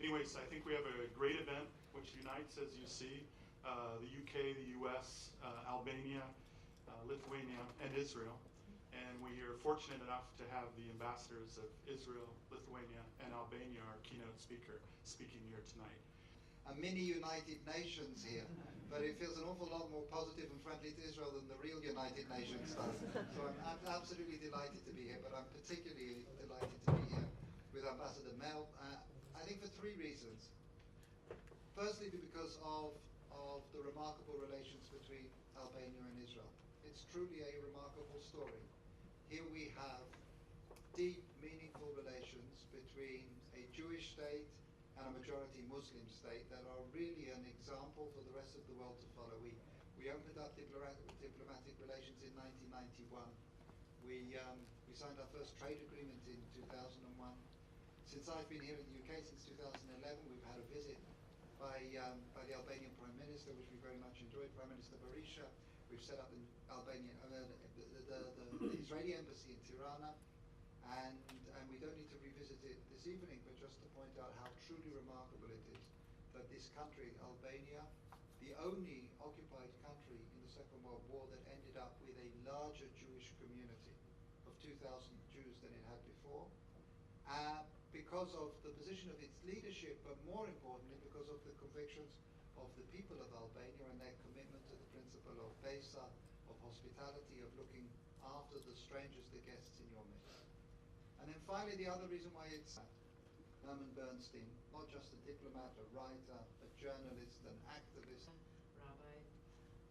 anyways, I think we have a great event which unites, as you see, the UK, the US, Albania, Lithuania, and Israel. And we are fortunate enough to have the ambassadors of Israel, Lithuania, and Albania, our keynote speaker, speaking here tonight. A mini United Nations here, but it feels an awful lot more positive and friendly to Israel than the real United Nations stuff. So I'm absolutely delighted to be here, but I'm particularly delighted to be here with Ambassador Mel, I think for three reasons. Firstly, because of the remarkable relations between Albania and Israel. It's truly a remarkable story. Here we have deep, meaningful relations between a Jewish state and a majority Muslim state that are really an example for the rest of the world to follow. We opened up diplomatic relations in 1991. We signed our first trade agreement in 2001. Since I've been here in the UK since 2011, we've had a visit by the Albanian Prime Minister, which we very much enjoyed, Prime Minister Berisha. We've set up the Israeli embassy in Tirana, and we don't need to revisit it this evening, but just to point out how truly remarkable it is that this country, Albania, the only occupied country in the Second World War that ended up with a larger Jewish community of 2,000 Jews than it had before, because of the position of its leadership, but more importantly because of the convictions of the people of Albania and their commitment to the principle of Berisha, of hospitality, of looking after the strangers, the guests in your midst. And then finally, the other reason why it's Herman Bernstein, not just a diplomat, a writer, a journalist, an activist. Rabbi,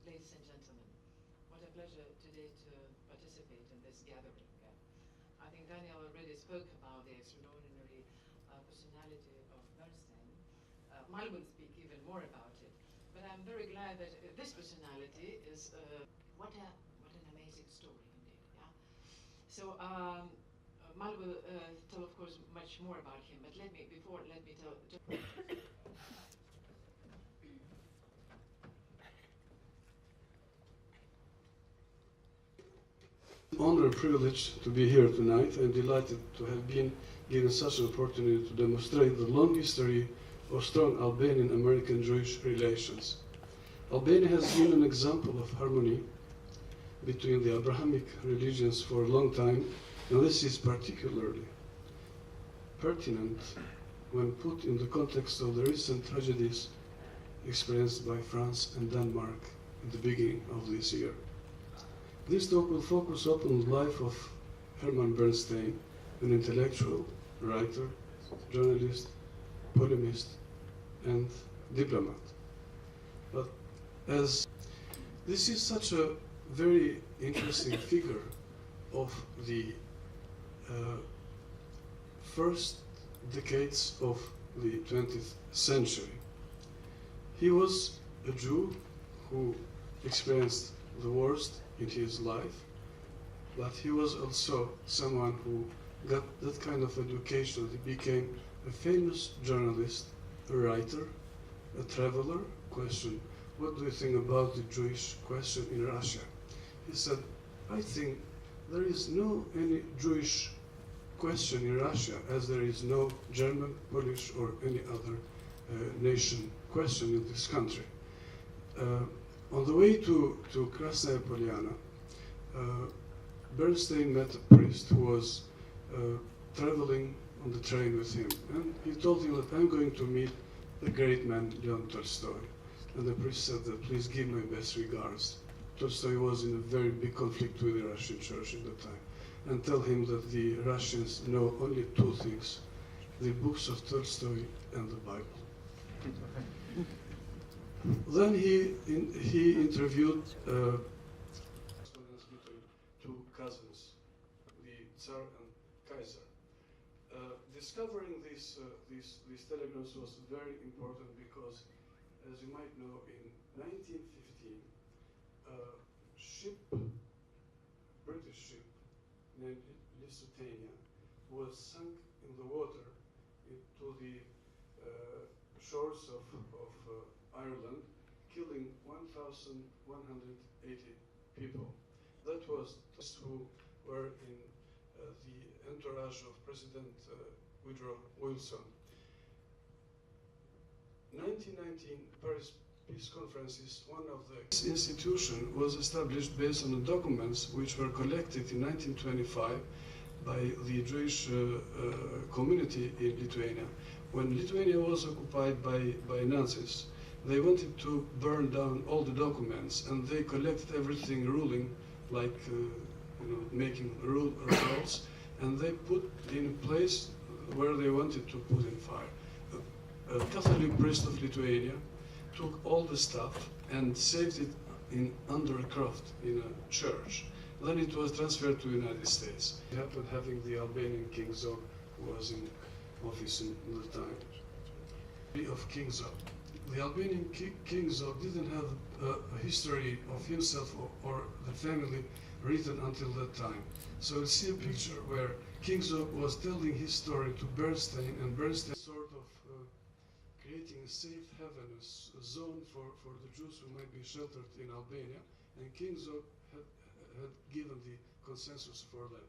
ladies and gentlemen, what a pleasure today to participate in this gathering. I think Daniel already spoke about the extraordinary personality of Bernstein. Mal will speak even more about it, but I'm very glad that this personality is what an amazing story indeed. Yeah. So Mal will tell, of course, much more about him. But let me tell. Honor and privilege to be here tonight. I'm delighted to have been given such an opportunity to demonstrate the long history of strong Albanian-American Jewish relations. Albania has been an example of harmony between the Abrahamic religions for a long time, and this is particularly pertinent when put in the context of the recent tragedies experienced by France and Denmark at the beginning of this year. This talk will focus upon the life of Herman Bernstein, an intellectual, writer, journalist, polemist, and diplomat. But as this is such a very interesting figure of the first decades of the 20th century. He was a Jew who experienced the worst in his life, but he was also someone who got that kind of education. He became a famous journalist, a writer, a traveler. Question, what do you think about the Jewish question in Russia? He said, I think there is no any Jewish question in Russia as there is no German, Polish, or any other nation question in this country. On the way to Krasnaya Polyana, Bernstein met a priest who was traveling on the train with him, and he told him that I'm going to meet the great man Leon Tolstoy. And the priest said that please give my best regards. Tolstoy was in a very big conflict with the Russian church at the time, and tell him that the Russians know only two things, the books of Tolstoy and the Bible. Then he interviewed between two cousins, the Tsar and Kaiser. Discovering these telegrams was very important because, as you might know, in 1915, a ship, British ship, named Lusitania, was sunk in the water into the shores of Ireland, killing 1,180 people. That was those who were in the entourage of President Woodrow Wilson. 1919 Paris Peace Conference is one of the institution was established based on the documents which were collected in 1925 by the Jewish community in Lithuania. When Lithuania was occupied by Nazis, they wanted to burn down all the documents, and they collected everything ruling, like making rules, and they put in a place where they wanted to put in fire. A Catholic priest of Lithuania took all the stuff and saved it in undercroft in a church. Then it was transferred to the United States. It happened having the Albanian King Zog, who was in office in the time of King Zog. The Albanian King Zog didn't have a history of himself or the family written until that time. So you see a picture where King Zog was telling his story to Bernstein, and Bernstein sort of creating a safe haven, a zone for the Jews who might be sheltered in Albania, and King Zog had given the consensus for that.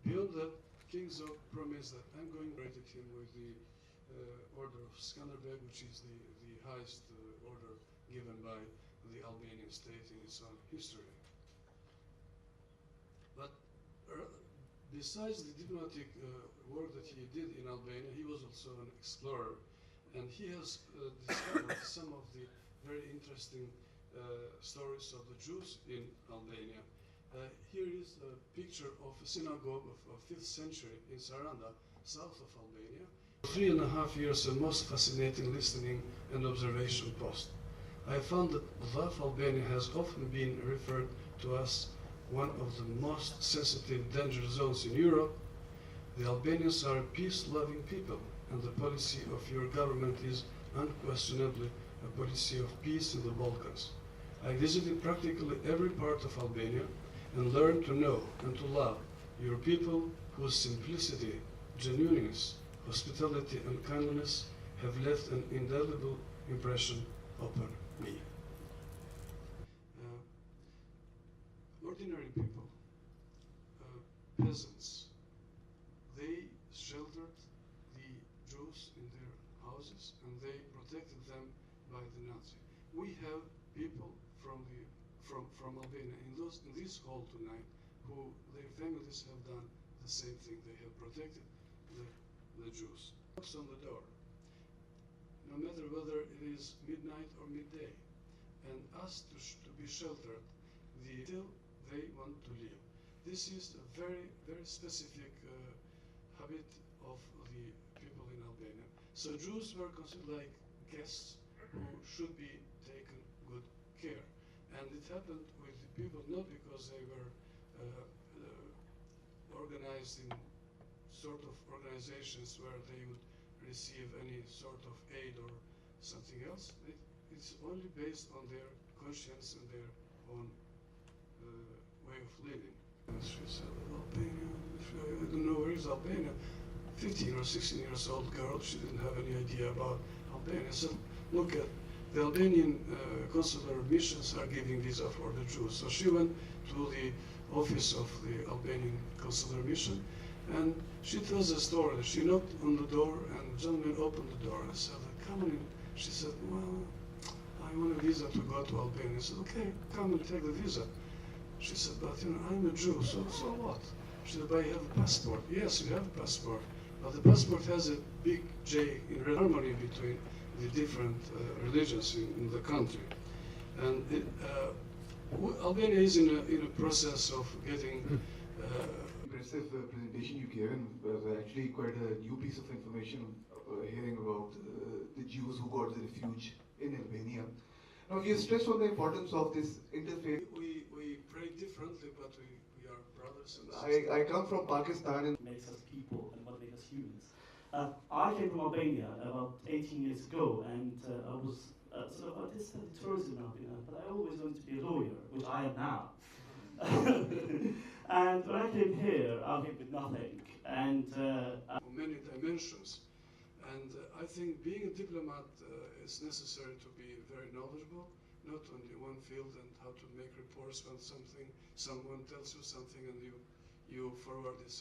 Beyond that, King Zog promised that I'm going to rate him with the Order of Skanderbeg, which is the highest order given by the Albanian state in its own history. But besides the diplomatic work that he did in Albania, he was also an explorer, and he has discovered some of the very interesting stories of the Jews in Albania. Here is a picture of a synagogue of 5th century in Saranda, south of Albania. 3.5 years, a most fascinating listening and observation post. I found that Vlaf Albania has often been referred to as one of the most sensitive danger zones in Europe. The Albanians are a peace-loving people, and the policy of your government is unquestionably a policy of peace in the Balkans. I visited practically every part of Albania and learned to know and to love your people whose simplicity, genuineness, hospitality and kindness have left an indelible impression upon me. Ordinary people, peasants, they sheltered the Jews in their houses and they protected them by the Nazi. We have people from Albania in this hall tonight who their families have done the same thing. They have protected the Jews. Knocks on the door, no matter whether it is midnight or midday, and asked to be sheltered till they want to leave. This is a very, very specific habit of the people in Albania. So Jews were considered like guests who should be taken good care. And it happened with the people not because they were organized in sort of organizations where they would receive any sort of aid or something else. It's only based on their conscience and their own way of living. She said, Albania, I don't know where is Albania. 15 or 16 years old girl, she didn't have any idea about Albania. So look at the Albanian consular missions are giving visa for the Jews. So she went to the office of the Albanian consular mission, and she tells a story. She knocked on the door, and the gentleman opened the door and said, come on in. She said, well, I want a visa to go to Albania. I said, okay, come and take the visa. She said, but I'm a Jew, so what? She said, but you have a passport. Yes, you have a passport. But the passport has a big J in harmony between the different religions in the country. And Albania is in a process of getting impressive presentation you gave, and was actually quite a new piece of information hearing about the Jews who got the refuge in Albania. Now you stressed on the importance of this interfaith. We pray differently, but we are brothers and sisters. I come from Pakistan, and makes us people and what makes us humans. I came from Albania about 18 years ago, and I was sort of I studied tourism in Albania, but I always wanted to be a lawyer, which I am now. And when I came here, I came with nothing, and many dimensions. And I think being a diplomat is necessary to be very knowledgeable, not only one field, and how to make reports when someone tells you something and you forward it.